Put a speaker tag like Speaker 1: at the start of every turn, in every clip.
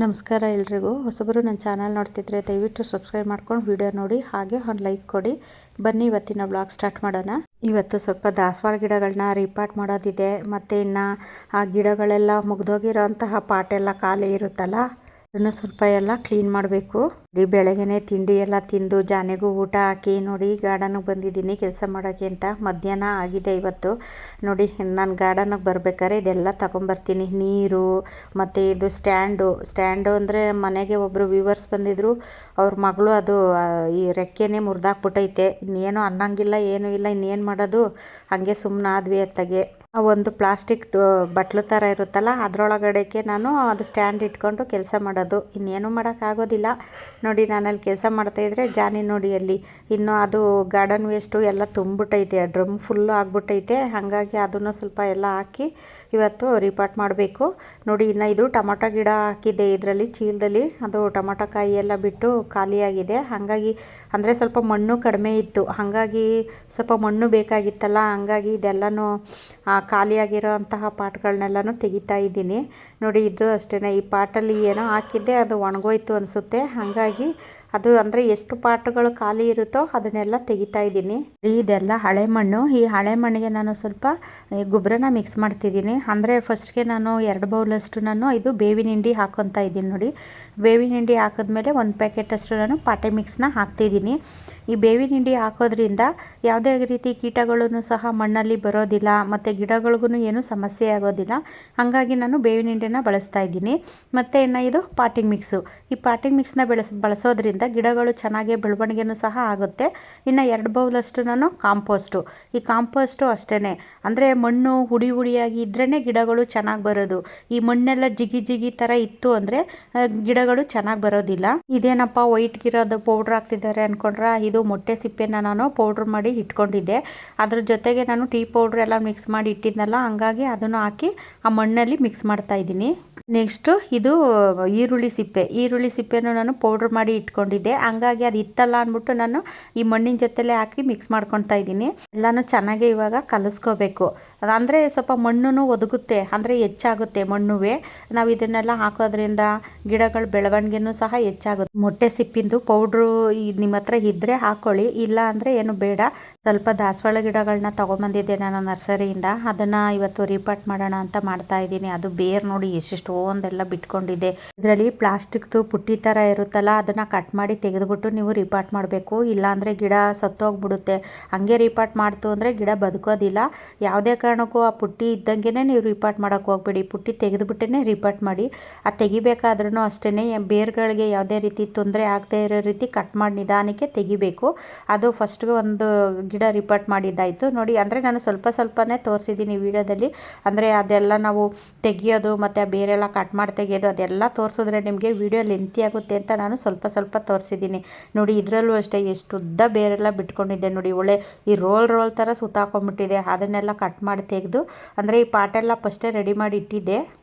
Speaker 1: ನಮಸ್ಕಾರ ಎಲ್ರಿಗೂ. ಹೊಸಬರು ನನ್ನ ಚಾನಲ್ ನೋಡ್ತಿದ್ರೆ ದಯವಿಟ್ಟು ಸಬ್ಸ್ಕ್ರೈಬ್ ಮಾಡ್ಕೊಂಡು ವಿಡಿಯೋ ನೋಡಿ, ಹಾಗೆ ಒಂದು ಲೈಕ್ ಕೊಡಿ. ಬನ್ನಿ ಇವತ್ತಿನ ಬ್ಲಾಗ್ ಸ್ಟಾರ್ಟ್ ಮಾಡೋಣ. ಇವತ್ತು ಸ್ವಲ್ಪ ದಾಸವಾಳ ಗಿಡಗಳನ್ನ ರೀಪಾಟ್ ಮಾಡೋದಿದೆ. ಮತ್ತು ಇನ್ನು ಆ ಗಿಡಗಳೆಲ್ಲ ಮುಗ್ದೋಗಿರೋಂತಹ ಪಾಟ್ ಎಲ್ಲ ಖಾಲಿ ಇರುತ್ತಲ್ಲ, ಅದನ್ನು ಸ್ವಲ್ಪ ಎಲ್ಲ ಕ್ಲೀನ್ ಮಾಡಬೇಕು. ಬೆಳಗ್ಗೆನೆ ತಿಂಡಿ ಎಲ್ಲ ತಿಂದು ಜಾನೆಗೂ ಊಟ ಹಾಕಿ ನೋಡಿ ಗಾರ್ಡನ್ಗೆ ಬಂದಿದ್ದೀನಿ ಕೆಲಸ ಮಾಡೋಕ್ಕೆ ಅಂತ. ಮಧ್ಯಾಹ್ನ ಆಗಿದೆ ಇವತ್ತು. ನೋಡಿ ನಾನು ಗಾರ್ಡನ್ಗೆ ಬರ್ಬೇಕಾದ್ರೆ ಇದೆಲ್ಲ ತಗೊಂಬರ್ತೀನಿ. ನೀರು ಮತ್ತು ಇದು ಸ್ಟ್ಯಾಂಡು ಅಂದರೆ ಮನೆಗೆ ಒಬ್ಬರು ವ್ಯೂವರ್ಸ್ ಬಂದಿದ್ದರು. ಅವ್ರ ಮಗಳು ಅದು ಈ ರೆಕ್ಕೆನೇ ಮುರಿದಾಕ್ಬಿಟ್ಟೈತೆ. ಇನ್ನೇನು ಅನ್ನಂಗಿಲ್ಲ, ಏನೂ ಇಲ್ಲ, ಇನ್ನೇನು ಮಾಡೋದು, ಹಾಗೆ ಸುಮ್ಮನಾದ್ವಿ ಅತ್ತಗೆ. ಒಂದು ಪ್ಲಾಸ್ಟಿಕ್ ಬಟ್ಲು ಥರ ಇರುತ್ತಲ್ಲ, ಅದರೊಳಗಡೆಗೆ ನಾನು ಅದು ಸ್ಟ್ಯಾಂಡ್ ಇಟ್ಕೊಂಡು ಕೆಲಸ ಮಾಡೋದು. ಇನ್ನೇನು ಮಾಡೋಕ್ಕಾಗೋದಿಲ್ಲ. ನೋಡಿ ನಾನಲ್ಲಿ ಕೆಲಸ ಮಾಡ್ತಾಯಿದ್ರೆ ಜಾನಿ ನೋಡಿ ಅಲ್ಲಿ ಇನ್ನು ಅದು ಗಾರ್ಡನ್ ವೇಸ್ಟು ಎಲ್ಲ ತುಂಬಿಬಿಟ್ಟೈತೆ, ಡ್ರಮ್ ಫುಲ್ಲು ಆಗಿಬಿಟ್ಟೈತೆ. ಹಾಗಾಗಿ ಅದನ್ನು ಸ್ವಲ್ಪ ಎಲ್ಲ ಹಾಕಿ ಇವತ್ತು ರೀಪಾಟ್ ಮಾಡಬೇಕು. ನೋಡಿ ಇನ್ನು ಇದು ಟೊಮೊಟೊ ಗಿಡ ಹಾಕಿದ್ದೆ ಇದರಲ್ಲಿ ಚೀಲದಲ್ಲಿ. ಅದು ಟೊಮೊಟೊ ಕಾಯಿ ಎಲ್ಲ ಬಿಟ್ಟು ಖಾಲಿಯಾಗಿದೆ. ಹಾಗಾಗಿ ಅಂದರೆ ಸ್ವಲ್ಪ ಮಣ್ಣು ಕಡಿಮೆ ಇತ್ತು, ಹಾಗಾಗಿ ಸ್ವಲ್ಪ ಮಣ್ಣು ಬೇಕಾಗಿತ್ತಲ್ಲ. ಹಾಗಾಗಿ ಇದೆಲ್ಲನೂ ಖಾಲಿಯಾಗಿರೋ ಅಂತಹ ಪಾಟ್ಗಳನ್ನೆಲ್ಲನೂ ತೆಗಿತಾ ಇದ್ದೀನಿ. ನೋಡಿ ಇದು ಅಷ್ಟೇ, ಈ ಪಾಟಲ್ಲಿ ಏನೋ ಹಾಕಿದ್ದೆ ಅದು ಒಣಗೋಯ್ತು ಅನಿಸುತ್ತೆ. ಹಾಗಾಗಿ ಅದು ಅಂದರೆ ಎಷ್ಟು ಪಾಟ್ಗಳು ಖಾಲಿ ಇರುತ್ತೋ ಅದನ್ನೆಲ್ಲ ತೆಗಿತಾ ಇದ್ದೀನಿ. ಇದೆಲ್ಲ ಹಳೆ ಮಣ್ಣು. ಈ ಹಳೆ ಮಣ್ಣಿಗೆ ನಾನು ಸ್ವಲ್ಪ ಗೊಬ್ಬರನ ಮಿಕ್ಸ್ ಮಾಡ್ತಿದ್ದೀನಿ. ಅಂದರೆ ಫಸ್ಟ್ಗೆ ನಾನು 2 ಬೌಲಷ್ಟು ನಾನು ಇದು ಬೇವಿನ ಹಿಂಡಿ ಹಾಕ್ಕೊತಾ ಇದ್ದೀನಿ. ನೋಡಿ ಬೇವಿನ ಹಿಂಡಿ ಹಾಕಿದ್ಮೇಲೆ 1 ಪ್ಯಾಕೆಟಷ್ಟು ನಾನು ಪಾಟೆ ಮಿಕ್ಸ್ನ ಹಾಕ್ತಿದ್ದೀನಿ. ಈ ಬೇವಿನ ಹಿಂಡಿ ಹಾಕೋದ್ರಿಂದ ಯಾವುದೇ ರೀತಿ ಕೀಟಗಳೂ ಸಹ ಮಣ್ಣಲ್ಲಿ ಬರೋದಿಲ್ಲ, ಮತ್ತು ಗಿಡಗಳಿಗೂ ಏನೂ ಸಮಸ್ಯೆ ಆಗೋದಿಲ್ಲ. ಹಾಗಾಗಿ ನಾನು ಬೇವಿನ ಹಿಂಡಿನ ಬಳಸ್ತಾ ಇದ್ದೀನಿ. ಮತ್ತು ಇನ್ನು ಇದು ಪಾಟಿಂಗ್ ಮಿಕ್ಸು. ಈ ಪಾಟಿಂಗ್ ಮಿಕ್ಸ್ನ ಬಳಸೋದ್ರಿಂದ ಗಿಡಗಳು ಚೆನ್ನಾಗಿ ಬೆಳವಣಿಗೆನೂ ಸಹ ಆಗುತ್ತೆ. ಇನ್ನು 2 ಬೌಲಷ್ಟು ನಾನು ಕಾಂಪೋಸ್ಟು. ಈ ಕಾಂಪೋಸ್ಟು ಅಷ್ಟೇ, ಅಂದರೆ ಮಣ್ಣು ಹುಡಿಯಾಗಿ ಇದ್ರೇ ಗಿಡಗಳು ಚೆನ್ನಾಗಿ ಬರೋದು. ಈ ಮಣ್ಣೆಲ್ಲ ಜಿಗಿ ಥರ ಇತ್ತು ಅಂದರೆ ಗಿಡಗಳು ಚೆನ್ನಾಗಿ ಬರೋದಿಲ್ಲ. ಇದೇನಪ್ಪ ವೈಟ್ಗಿರೋದು ಪೌಡ್ರ್ ಹಾಕ್ತಿದ್ದಾರೆ ಅಂದ್ಕೊಂಡ್ರೆ, ಇದು ಮೊಟ್ಟೆ ಸಿಪ್ಪೆನ ನಾನು ಪೌಡ್ರ್ ಮಾಡಿ ಇಟ್ಕೊಂಡಿದ್ದೆ. ಅದ್ರ ಜೊತೆಗೆ ನಾನು ಟೀ ಪೌಡ್ರ್ ಎಲ್ಲ ಮಿಕ್ಸ್ ಮಾಡಿ ಇಟ್ಟಿದ್ನಲ್ಲ, ಹಂಗಾಗಿ ಅದನ್ನು ಹಾಕಿ ಆ ಮಣ್ಣಲ್ಲಿ ಮಿಕ್ಸ್ ಮಾಡ್ತಾ ಇದ್ದೀನಿ. ನೆಕ್ಸ್ಟು ಇದು ಈರುಳ್ಳಿ ಸಿಪ್ಪೆನೂ ನಾನು ಪೌಡ್ರ್ ಮಾಡಿ ಇಟ್ಕೊಂಡಿದ್ದೆ. ಹಂಗಾಗಿ ಅದು ಇತ್ತಲ್ಲ ಅಂದ್ಬಿಟ್ಟು ನಾನು ಈ ಮಣ್ಣಿನ ಜೊತೆಲೇ ಹಾಕಿ ಮಿಕ್ಸ್ ಮಾಡ್ಕೊತಾ ಇದ್ದೀನಿ. ಎಲ್ಲನೂ ಚೆನ್ನಾಗಿ ಇವಾಗ ಕಲಿಸ್ಕೋಬೇಕು. ಅಂದರೆ ಸ್ವಲ್ಪ ಮಣ್ಣು ಒದಗುತ್ತೆ, ಅಂದರೆ ಹೆಚ್ಚಾಗುತ್ತೆ ಮಣ್ಣುವೆ. ನಾವು ಇದನ್ನೆಲ್ಲ ಹಾಕೋದ್ರಿಂದ ಗಿಡಗಳ ಬೆಳವಣಿಗೆನೂ ಸಹ ಹೆಚ್ಚಾಗುತ್ತೆ. ಮೊಟ್ಟೆ ಸಿಪ್ಪಿಂದು ಪೌಡ್ರು ನಿಮ್ಮ ಹತ್ರ ಇದ್ದರೆ ಹಾಕ್ಕೊಳ್ಳಿ, ಇಲ್ಲ ಅಂದರೆ ಏನು ಬೇಡ. ಸ್ವಲ್ಪ ದಾಸವಾಳ ಗಿಡಗಳನ್ನ ತೊಗೊಂಬಂದಿದ್ದೆ ನಾನು ನರ್ಸರಿಯಿಂದ. ಅದನ್ನು ಇವತ್ತು ರೀಪಾಟ್ ಮಾಡೋಣ ಅಂತ ಮಾಡ್ತಾ ಇದ್ದೀನಿ. ಅದು ಬೇರು ನೋಡಿ ಎಷ್ಟೊಂದೆಲ್ಲ ಬಿಟ್ಕೊಂಡಿದೆ. ಇದರಲ್ಲಿ ಪ್ಲಾಸ್ಟಿಕ್ದು ಪುಟ್ಟಿ ಥರ ಇರುತ್ತಲ್ಲ, ಅದನ್ನು ಕಟ್ ಮಾಡಿ ತೆಗೆದುಬಿಟ್ಟು ನೀವು ರೀಪಾಟ್ ಮಾಡಬೇಕು. ಇಲ್ಲಾಂದರೆ ಗಿಡ ಸತ್ತೋಗ್ಬಿಡುತ್ತೆ. ಹಾಗೆ ರೀಪಾಟ್ ಮಾಡ್ತು ಅಂದರೆ ಗಿಡ ಬದುಕೋದಿಲ್ಲ. ಯಾವುದೇ ಕಾರಣಕ್ಕೂ ಆ ಪುಟ್ಟಿ ಇದ್ದಂಗೆ ನೀವು ರೀಪಾಟ್ ಮಾಡೋಕ್ಕೆ ಹೋಗ್ಬೇಡಿ. ಪುಟ್ಟಿ ತೆಗೆದುಬಿಟ್ಟೇ ರೀಪಾಟ್ ಮಾಡಿ. ಅದು ತೆಗಿಬೇಕಾದ್ರೂ ಅಷ್ಟೇ, ಬೇರುಗಳಿಗೆ ಯಾವುದೇ ರೀತಿ ತೊಂದರೆ ಆಗದೇ ಇರೋ ರೀತಿ ಕಟ್ ಮಾಡಿ ನಿಧಾನಕ್ಕೆ ತೆಗಿಬೇಕು. ಅದು ಫಸ್ಟ್ಗೆ ಒಂದು ಗಿಡ ರೀಪಾಟ್ ಮಾಡಿದ್ದಾಯಿತು ನೋಡಿ. ಅಂದರೆ ನಾನು ಸ್ವಲ್ಪನೇ ತೋರಿಸಿದ್ದೀನಿ ವಿಡಿಯೋದಲ್ಲಿ. ಅಂದರೆ ಅದೆಲ್ಲ ನಾವು ತೆಗಿಯೋದು ಮತ್ತು ಬೇರೆಲ್ಲ ಕಟ್ ಮಾಡಿ ತೆಗೆಯೋದು ಅದೆಲ್ಲ ತೋರಿಸಿದ್ರೆ ನಿಮಗೆ ವಿಡಿಯೋ ಲೆಂತಿ ಆಗುತ್ತೆ ಅಂತ ನಾನು ಸ್ವಲ್ಪ ತೋರಿಸಿದ್ದೀನಿ. ನೋಡಿ ಇದರಲ್ಲೂ ಅಷ್ಟೇ ಎಷ್ಟು ಉದ್ದ ಬೇರೆಲ್ಲ ಬಿಟ್ಕೊಂಡಿದ್ದೆ ನೋಡಿ. ಒಳ್ಳೆ ಈ ರೋಲ್ ಥರ ಸುತ್ತಾಕೊಂಡ್ಬಿಟ್ಟಿದೆ. ಅದನ್ನೆಲ್ಲ ಕಟ್ ಮಾಡಿ ತೆಗೆದು, ಅಂದರೆ ಈ ಪಾಟೆಲ್ಲ ಫಸ್ಟೇ ರೆಡಿ ಮಾಡಿ ಇಟ್ಟಿದ್ದೆ.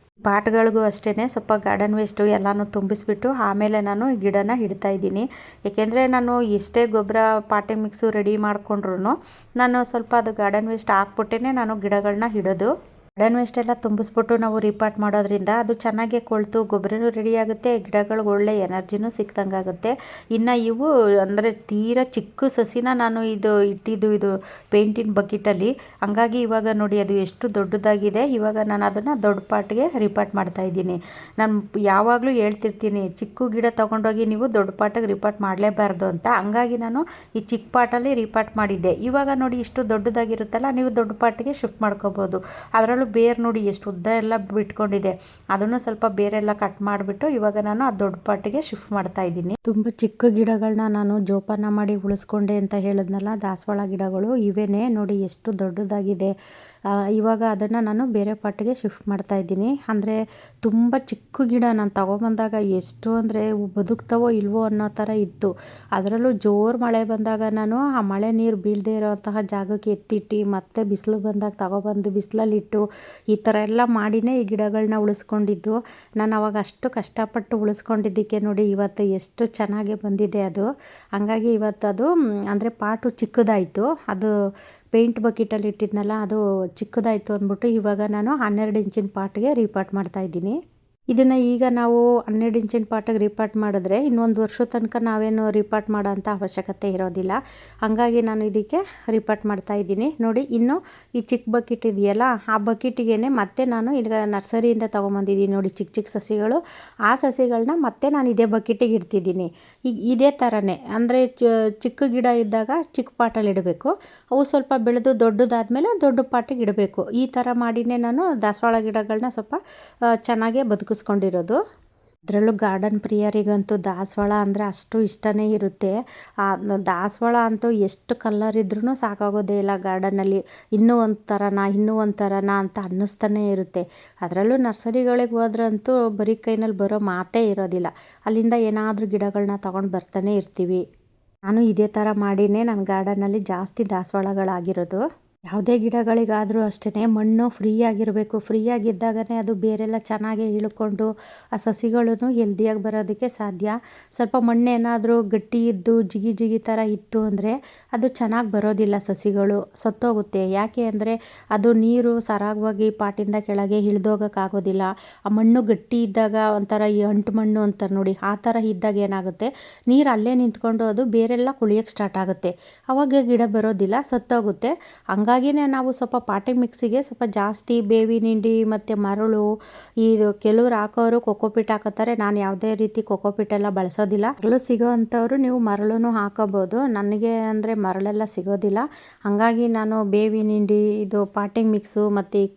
Speaker 1: ಪಾಟ್ಗಳಿಗೂ ಅಷ್ಟೇ ಸ್ವಲ್ಪ ಗಾರ್ಡನ್ ವೇಸ್ಟು ಎಲ್ಲನೂ ತುಂಬಿಸ್ಬಿಟ್ಟು ಆಮೇಲೆ ನಾನು ಗಿಡನ ಇಡ್ತಾ ಇದ್ದೀನಿ. ಏಕೆಂದರೆ ನಾನು ಎಷ್ಟೇ ಗೊಬ್ಬರ ಪಾಟಿಂಗ್ ಮಿಕ್ಸು ರೆಡಿ ಮಾಡಿಕೊಂಡ್ರು ನಾನು ಸ್ವಲ್ಪ ಅದು ಗಾರ್ಡನ್ ವೇಸ್ಟ್ ಹಾಕ್ಬಿಟ್ಟೇ ನಾನು ಗಿಡಗಳನ್ನ ಇಡೋದು. ಗಾರ್ಡನ್ ವೇಸ್ಟ್ ಎಲ್ಲ ತುಂಬಿಸ್ಬಿಟ್ಟು ನಾವು ರೀಪಾಟ್ ಮಾಡೋದ್ರಿಂದ ಅದು ಚೆನ್ನಾಗಿ ಕೊಳ್ತು ಗೊಬ್ಬರನೂ ರೆಡಿ ಆಗುತ್ತೆ, ಗಿಡಗಳಿಗೆ ಒಳ್ಳೆ ಎನರ್ಜಿನೂ ಸಿಕ್ದಂಗೆ ಆಗುತ್ತೆ. ಇನ್ನು ಇವು ಅಂದರೆ ತೀರಾ ಚಿಕ್ಕ ಸಸಿನ ನಾನು ಇಟ್ಟಿದ್ದು ಇದು ಪೇಂಟಿನ ಬಕೆಟಲ್ಲಿ. ಹಂಗಾಗಿ ಇವಾಗ ನೋಡಿ ಅದು ಎಷ್ಟು ದೊಡ್ಡದಾಗಿದೆ. ಇವಾಗ ನಾನು ಅದನ್ನು ದೊಡ್ಡ ಪಾಟ್ಗೆ ರೀಪಾಟ್ ಮಾಡ್ತಾಯಿದ್ದೀನಿ. ನಾನು ಯಾವಾಗಲೂ ಹೇಳ್ತಿರ್ತೀನಿ, ಚಿಕ್ಕ ಗಿಡ ತೊಗೊಂಡೋಗಿ ನೀವು ದೊಡ್ಡ ಪಾಟಿಗೆ ರೀಪಾಟ್ ಮಾಡಲೇಬಾರ್ದು ಅಂತ. ಹಂಗಾಗಿ ನಾನು ಈ ಚಿಕ್ಕ ಪಾಟಲ್ಲಿ ರೀಪಾಟ್ ಮಾಡಿದ್ದೆ. ಇವಾಗ ನೋಡಿ ಇಷ್ಟು ದೊಡ್ಡದಾಗಿರುತ್ತಲ್ಲ, ನೀವು ದೊಡ್ಡ ಪಾಟಿಗೆ ಶಿಫ್ಟ್ ಮಾಡ್ಕೋಬೋದು. ಅದರಲ್ಲೂ ಬೇರು ನೋಡಿ ಎಷ್ಟು ಉದ್ದ ಎಲ್ಲ ಬಿಟ್ಕೊಂಡಿದೆ. ಅದನ್ನು ಸ್ವಲ್ಪ ಬೇರೆಲ್ಲ ಕಟ್ ಮಾಡಿಬಿಟ್ಟು ಇವಾಗ ನಾನು ಆ ದೊಡ್ಡ ಪಾಟಿಗೆ ಶಿಫ್ಟ್ ಮಾಡ್ತಾ ಇದ್ದೀನಿ. ತುಂಬ ಚಿಕ್ಕ ಗಿಡಗಳನ್ನ ನಾನು ಜೋಪಾನ ಮಾಡಿ ಉಳಿಸ್ಕೊಂಡೆ ಅಂತ ಹೇಳಿದ್ನಲ್ಲ, ದಾಸವಾಳ ಗಿಡಗಳು ಇವೇನೆ ನೋಡಿ ಎಷ್ಟು ದೊಡ್ಡದಾಗಿದೆ. ಇವಾಗ ಅದನ್ನು ನಾನು ಬೇರೆ ಪಾಟಿಗೆ ಶಿಫ್ಟ್ ಮಾಡ್ತಾ ಇದ್ದೀನಿ. ಅಂದರೆ ತುಂಬ ಚಿಕ್ಕ ಗಿಡ ನಾನು ತಗೊಬಂದಾಗ ಎಷ್ಟು ಅಂದರೆ ಬದುಕ್ತವೋ ಇಲ್ವೋ ಅನ್ನೋ ಥರ ಇತ್ತು. ಅದರಲ್ಲೂ ಜೋರು ಮಳೆ ಬಂದಾಗ ನಾನು ಆ ಮಳೆ ನೀರು ಬೀಳದೇ ಇರೋವಂತಹ ಜಾಗಕ್ಕೆ ಎತ್ತಿಟ್ಟು ಮತ್ತೆ ಬಿಸಿಲು ಬಂದಾಗ ತಗೊಬಂದು ಬಿಸಿಲಲ್ಲಿಟ್ಟು ಈ ಥರ ಎಲ್ಲ ಮಾಡಿನೇ ಈ ಗಿಡಗಳನ್ನ ಉಳಿಸ್ಕೊಂಡಿದ್ದು. ನಾನು ಅವಾಗ ಅಷ್ಟು ಕಷ್ಟಪಟ್ಟು ಉಳಿಸ್ಕೊಂಡಿದ್ದಕ್ಕೆ ನೋಡಿ ಇವತ್ತು ಎಷ್ಟು ಚೆನ್ನಾಗಿ ಬಂದಿದೆ ಅದು. ಹಂಗಾಗಿ ಇವತ್ತು ಅದು ಅಂದರೆ ಪಾಟು ಚಿಕ್ಕದಾಯಿತು. ಅದು ಪೇಂಟ್ ಬಕೆಟಲ್ಲಿ ಇಟ್ಟಿದ್ನಲ್ಲ, ಅದು ಚಿಕ್ಕದಾಯಿತು ಅಂದ್ಬಿಟ್ಟು ಇವಾಗ ನಾನು 12 ಇಂಚಿನ ಪಾಟ್ಗೆ ರೀಪಾಟ್ ಮಾಡ್ತಾಯಿದ್ದೀನಿ. ಇದನ್ನು ಈಗ ನಾವು 12 ಇಂಚಿನ ಪಾಟಿಗೆ ರೀಪಾಟ್ ಮಾಡಿದ್ರೆ ಇನ್ನೊಂದು ವರ್ಷದ ತನಕ ನಾವೇನು ರೀಪಾಟ್ ಮಾಡೋ ಅಂಥ ಅವಶ್ಯಕತೆ ಇರೋದಿಲ್ಲ. ಹಾಗಾಗಿ ನಾನು ಇದಕ್ಕೆ ರೀಪಾಟ್ ಮಾಡ್ತಾಯಿದ್ದೀನಿ. ನೋಡಿ, ಇನ್ನು ಈ ಚಿಕ್ಕ ಬಕೆಟ್ ಇದೆಯಲ್ಲ, ಆ ಬಕೆಟಿಗೆ ಮತ್ತೆ ನಾನು ಈಗ ನರ್ಸರಿಯಿಂದ ತೊಗೊಂಬಂದಿದ್ದೀನಿ ನೋಡಿ ಚಿಕ್ಕ ಚಿಕ್ಕ ಸಸಿಗಳು. ಆ ಸಸಿಗಳನ್ನ ಮತ್ತೆ ನಾನು ಇದೇ ಬಕೆಟಿಗೆ ಇಡ್ತಿದ್ದೀನಿ. ಈಗ ಇದೇ ಥರನೇ ಅಂದರೆ ಚಿಕ್ಕ ಗಿಡ ಇದ್ದಾಗ ಚಿಕ್ಕ ಪಾಟಲ್ಲಿ ಇಡಬೇಕು, ಅವು ಸ್ವಲ್ಪ ಬೆಳೆದು ದೊಡ್ಡದಾದಮೇಲೆ ದೊಡ್ಡ ಪಾಟಿಗೆ ಇಡಬೇಕು. ಈ ಥರ ಮಾಡಿನೇ ನಾನು ದಾಸವಾಳ ಗಿಡಗಳನ್ನ ಸ್ವಲ್ಪ ಚೆನ್ನಾಗೇ ಬದುಕಿಸ್ಕೊಂಡಿರೋದು. ಅದರಲ್ಲೂ ಗಾರ್ಡನ್ ಪ್ರಿಯರಿಗಂತೂ ದಾಸವಾಳ ಅಂದರೆ ಅಷ್ಟು ಇಷ್ಟನೇ ಇರುತ್ತೆ. ದಾಸವಾಳ ಅಂತೂ ಎಷ್ಟು ಕಲರ್ ಇದ್ರೂ ಸಾಕಾಗೋದೇ ಇಲ್ಲ ಗಾರ್ಡನಲ್ಲಿ. ಇನ್ನೂ ಒಂದು ಥರನಾ ಅಂತ ಅನ್ನಿಸ್ತಾನೇ ಇರುತ್ತೆ. ಅದರಲ್ಲೂ ನರ್ಸರಿಗಳಿಗೆ ಹೋದ್ರಂತೂ ಬರೀ ಕೈನಲ್ಲಿ ಬರೋ ಮಾತೇ ಇರೋದಿಲ್ಲ. ಅಲ್ಲಿಂದ ಏನಾದರೂ ಗಿಡಗಳನ್ನ ತೊಗೊಂಡು ಬರ್ತಾನೆ ಇರ್ತೀವಿ. ನಾನು ಇದೇ ಥರ ಮಾಡಿನೇ ನನ್ನ ಗಾರ್ಡನಲ್ಲಿ ಜಾಸ್ತಿ ದಾಸವಾಳಗಳಾಗಿರೋದು. ಯಾವುದೇ ಗಿಡಗಳಿಗಾದರೂ ಅಷ್ಟೇ ಮಣ್ಣು ಫ್ರೀಯಾಗಿರಬೇಕು. ಫ್ರೀಯಾಗಿದ್ದಾಗಲೇ ಅದು ಬೇರೆಲ್ಲ ಚೆನ್ನಾಗಿ ಇಳ್ಕೊಂಡು ಆ ಸಸಿಗಳೂ ಹೆಲ್ದಿಯಾಗಿ ಬರೋದಕ್ಕೆ ಸಾಧ್ಯ. ಸ್ವಲ್ಪ ಮಣ್ಣೇನಾದರೂ ಗಟ್ಟಿ ಇದ್ದು ಜಿಗಿ ಜಿಗಿ ಥರ ಇತ್ತು ಅಂದರೆ ಅದು ಚೆನ್ನಾಗಿ ಬರೋದಿಲ್ಲ, ಸಸಿಗಳು ಸತ್ತೋಗುತ್ತೆ. ಯಾಕೆ ಅಂದರೆ ಅದು ನೀರು ಸರಾಗವಾಗಿ ಪಾಟಿಂದ ಕೆಳಗೆ ಇಳಿದೋಗೋಕ್ಕಾಗೋದಿಲ್ಲ. ಆ ಮಣ್ಣು ಗಟ್ಟಿ ಇದ್ದಾಗ ಒಂಥರ ಈ ಅಂಟು ಮಣ್ಣು ಅಂತಾರೆ ನೋಡಿ, ಆ ಥರ ಇದ್ದಾಗ ಏನಾಗುತ್ತೆ, ನೀರು ಅಲ್ಲೇ ನಿಂತ್ಕೊಂಡು ಅದು ಬೇರೆಲ್ಲ ಕುಳಿಯೋಕ್ಕೆ ಸ್ಟಾರ್ಟ್ ಆಗುತ್ತೆ. ಆವಾಗ ಗಿಡ ಬರೋದಿಲ್ಲ, ಸತ್ತೋಗುತ್ತೆ. ಹಂಗಾಗಿನೇ ನಾವು ಸ್ವಲ್ಪ ಪಾಟಿಂಗ್ ಮಿಕ್ಸಿಗೆ ಸ್ವಲ್ಪ ಜಾಸ್ತಿ ಬೇವಿನ ಹಿಂಡಿ ಮತ್ತು ಮರಳು, ಇದು ಕೆಲವ್ರು ಹಾಕೋರು ಕೊಕೋಪಿಟ್ ಹಾಕೋತಾರೆ. ನಾನು ಯಾವುದೇ ರೀತಿ ಕೊಕೋಪಿಟ್ ಎಲ್ಲ ಬಳಸೋದಿಲ್ಲ. ಮರಳು ಸಿಗೋ ಅಂಥವ್ರು ನೀವು ಮರಳು ಹಾಕೋಬೋದು. ನನಗೆ ಅಂದರೆ ಮರಳೆಲ್ಲ ಸಿಗೋದಿಲ್ಲ. ಹಾಗಾಗಿ ನಾನು ಬೇವಿನ ಹಿಂಡಿ, ಇದು ಪಾಟಿಂಗ್ ಮಿಕ್ಸು ಮತ್ತು ಈ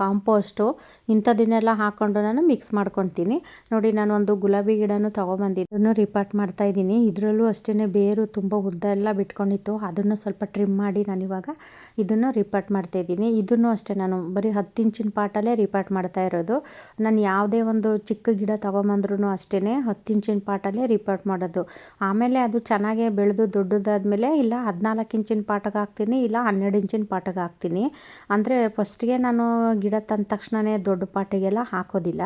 Speaker 1: ಕಾಂಪೋಸ್ಟು ಇಂಥದನ್ನೆಲ್ಲ ಹಾಕ್ಕೊಂಡು ನಾನು ಮಿಕ್ಸ್ ಮಾಡ್ಕೊತೀನಿ. ನೋಡಿ, ನಾನು ಒಂದು ಗುಲಾಬಿ ಗಿಡನೂ ತೊಗೊಂಬಂದಿದ್ದನ್ನು ರಿಪಾಟ್ ಮಾಡ್ತಾಯಿದ್ದೀನಿ. ಇದರಲ್ಲೂ ಅಷ್ಟೇ ಬೇರು ತುಂಬ ಉದ್ದ ಎಲ್ಲ ಬಿಟ್ಕೊಂಡಿತ್ತು. ಅದನ್ನು ಸ್ವಲ್ಪ ಟ್ರಿಮ್ ಮಾಡಿ ನಾನಿವಾಗ ಇದನ್ನು ರಿಪಾಟ್ ಮಾಡ್ತಾಯಿದ್ದೀನಿ. ಇದನ್ನು ಅಷ್ಟೇ ನಾನು ಬರೀ 10 ಇಂಚಿನ ಪಾಟಲ್ಲೇ ರಿಪಾಟ್ ಮಾಡ್ತಾ ಇರೋದು. ನಾನು ಯಾವುದೇ ಒಂದು ಚಿಕ್ಕ ಗಿಡ ತೊಗೊಂಬಂದ್ರೂ ಅಷ್ಟೇ 10 ಇಂಚಿನ ಪಾಟಲ್ಲೇ ರಿಪಾಟ್ ಮಾಡೋದು. ಆಮೇಲೆ ಅದು ಚೆನ್ನಾಗೇ ಬೆಳೆದು ದೊಡ್ಡದಾದ್ಮೇಲೆ ಇಲ್ಲ 14 ಇಂಚಿನ ಪಾಟಿಗೆ ಹಾಕ್ತೀನಿ, ಇಲ್ಲ 12 ಇಂಚಿನ ಪಾಟಿಗೆ ಹಾಕ್ತೀನಿ. ಅಂದರೆ ಫಸ್ಟ್ಗೆ ನಾನು ಗಿಡ ತಂದ ತಕ್ಷಣವೇ ದೊಡ್ಡ ಪಾಟಿಗೆಲ್ಲ ಹಾಕೋದಿಲ್ಲ.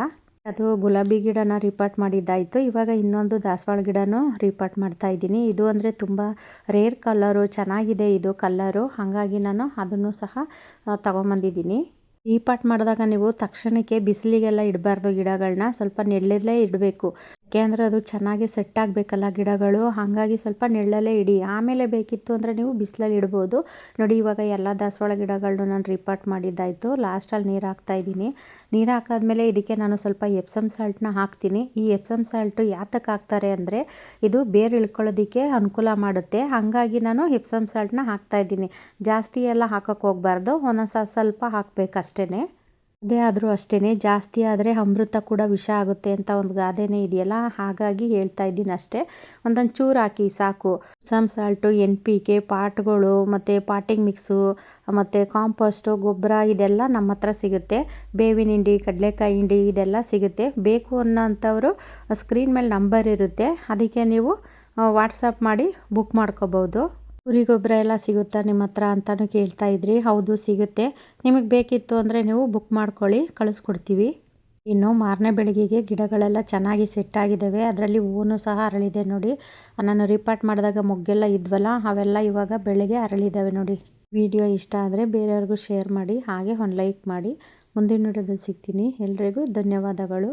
Speaker 1: ಅದು ಗುಲಾಬಿ ಗಿಡನ ರಿಪಾಟ್ ಮಾಡಿದ್ದಾಯಿತು. ಇವಾಗ ಇನ್ನೊಂದು ದಾಸವಾಳ ಗಿಡನೂ ರಿಪಾಟ್ ಮಾಡ್ತಾಯಿದ್ದೀನಿ. ಇದು ಅಂದರೆ ತುಂಬ ರೇರ್ ಕಲರು, ಚೆನ್ನಾಗಿದೆ ಇದು ಕಲ್ಲರು. ಹಾಗಾಗಿ ನಾನು ಅದನ್ನು ಸಹ ತೊಗೊಂಬಂದಿದ್ದೀನಿ. ರೀಪಾಟ್ ಮಾಡಿದಾಗ ನೀವು ತಕ್ಷಣಕ್ಕೆ ಬಿಸಿಲಿಗೆಲ್ಲ ಇಡಬಾರ್ದು ಗಿಡಗಳನ್ನ, ಸ್ವಲ್ಪ ನೆರಳಲ್ಲೇ ಇಡಬೇಕು. ಯಾಕೆಂದರೆ ಅದು ಚೆನ್ನಾಗಿ ಸೆಟ್ ಆಗಬೇಕಲ್ಲ ಗಿಡಗಳು. ಹಾಗಾಗಿ ಸ್ವಲ್ಪ ನೆರಳಲ್ಲೇ ಇಡಿ. ಆಮೇಲೆ ಬೇಕಿತ್ತು ಅಂದರೆ ನೀವು ಬಿಸಿಲಲ್ಲಿ ಇಡ್ಬೋದು. ನೋಡಿ, ಇವಾಗ ಎಲ್ಲ ದಾಸವಾಳ ಗಿಡಗಳನ್ನೂ ನಾನು ರಿಪಾಟ್ ಮಾಡಿದ್ದಾಯಿತು. ಲಾಸ್ಟಲ್ಲಿ ನೀರು ಹಾಕ್ತಾಯಿದ್ದೀನಿ. ನೀರು ಹಾಕಾದ್ಮೇಲೆ ಇದಕ್ಕೆ ನಾನು ಸ್ವಲ್ಪ ಎಪ್ಸಮ್ ಸಾಲ್ಟನ್ನ ಹಾಕ್ತೀನಿ. ಈ ಎಪ್ಸಮ್ ಸಾಲ್ಟು ಯಾತಕ್ಕೆ ಹಾಕ್ತಾರೆ ಅಂದರೆ ಇದು ಬೇರು ಇಳ್ಕೊಳ್ಳೋದಕ್ಕೆ ಅನುಕೂಲ ಮಾಡುತ್ತೆ. ಹಾಗಾಗಿ ನಾನು ಎಪ್ಸಮ್ ಸಾಲ್ಟನ್ನ ಹಾಕ್ತಾಯಿದ್ದೀನಿ. ಜಾಸ್ತಿ ಎಲ್ಲ ಹಾಕೋಕ್ಕೆ ಹೋಗಬಾರ್ದು, ಒಂದೊಂದು ಸ್ವಲ್ಪ ಹಾಕಬೇಕು ಅಷ್ಟೇ. ಅದೇ ಆದರೂ ಅಷ್ಟೇ, ಜಾಸ್ತಿ ಆದರೆ ಅಮೃತ ಕೂಡ ವಿಷ ಆಗುತ್ತೆ ಅಂತ ಒಂದು ಗಾದೆನೇ ಇದೆಯಲ್ಲ, ಹಾಗಾಗಿ ಹೇಳ್ತಾ ಇದ್ದೀನಿ ಅಷ್ಟೇ. ಒಂದೊಂದು ಚೂರು ಹಾಕಿ ಸಾಕು. ಸಮ್ ಸಾಲ್ಟು, NPK, ಪಾಟ್ಗಳು ಮತ್ತು ಪಾಟಿಂಗ್ ಮಿಕ್ಸು ಮತ್ತು ಕಾಂಪೋಸ್ಟು, ಗೊಬ್ಬರ ಇದೆಲ್ಲ ನಮ್ಮ ಹತ್ರ ಸಿಗುತ್ತೆ. ಬೇವಿನ ಹಿಂಡಿ, ಕಡಲೆಕಾಯಿ ಹಿಂಡಿ ಇದೆಲ್ಲ ಸಿಗುತ್ತೆ. ಬೇಕು ಅನ್ನೋಂಥವ್ರು ಸ್ಕ್ರೀನ್ ಮೇಲೆ ನಂಬರ್ ಇರುತ್ತೆ, ಅದಕ್ಕೆ ನೀವು ವಾಟ್ಸಪ್ ಮಾಡಿ ಬುಕ್ ಮಾಡ್ಕೋಬೋದು. ಕುರಿ ಗೊಬ್ಬರ ಎಲ್ಲ ಸಿಗುತ್ತಾ ನಿಮ್ಮ ಹತ್ರ ಅಂತಲೂ ಕೇಳ್ತಾ ಇದ್ರಿ. ಹೌದು, ಸಿಗುತ್ತೆ. ನಿಮಗೆ ಬೇಕಿತ್ತು ಅಂದರೆ ನೀವು ಬುಕ್ ಮಾಡ್ಕೊಳ್ಳಿ, ಕಳಿಸ್ಕೊಡ್ತೀವಿ. ಇನ್ನು ಮಾರನೇ ಬೆಳಗ್ಗೆಗೆ ಗಿಡಗಳೆಲ್ಲ ಚೆನ್ನಾಗಿ ಸೆಟ್ ಆಗಿದ್ದಾವೆ. ಅದರಲ್ಲಿ ಹೂವು ಸಹ ಅರಳಿದೆ ನೋಡಿ. ನಾನು ರಿಪಾಟ್ ಮಾಡಿದಾಗ ಮೊಗ್ಗೆಲ್ಲ ಇದ್ವಲ್ಲ, ಅವೆಲ್ಲ ಇವಾಗ ಬೆಳಗ್ಗೆ ಅರಳಿದ್ದಾವೆ ನೋಡಿ. ವಿಡಿಯೋ ಇಷ್ಟ ಆದರೆ ಬೇರೆಯವ್ರಿಗೂ ಶೇರ್ ಮಾಡಿ, ಹಾಗೆ ಒಂದು ಲೈಕ್ ಮಾಡಿ. ಮುಂದಿನ ವಿಡಿಯೋದಲ್ಲಿ ಸಿಗ್ತೀನಿ. ಎಲ್ರಿಗೂ ಧನ್ಯವಾದಗಳು.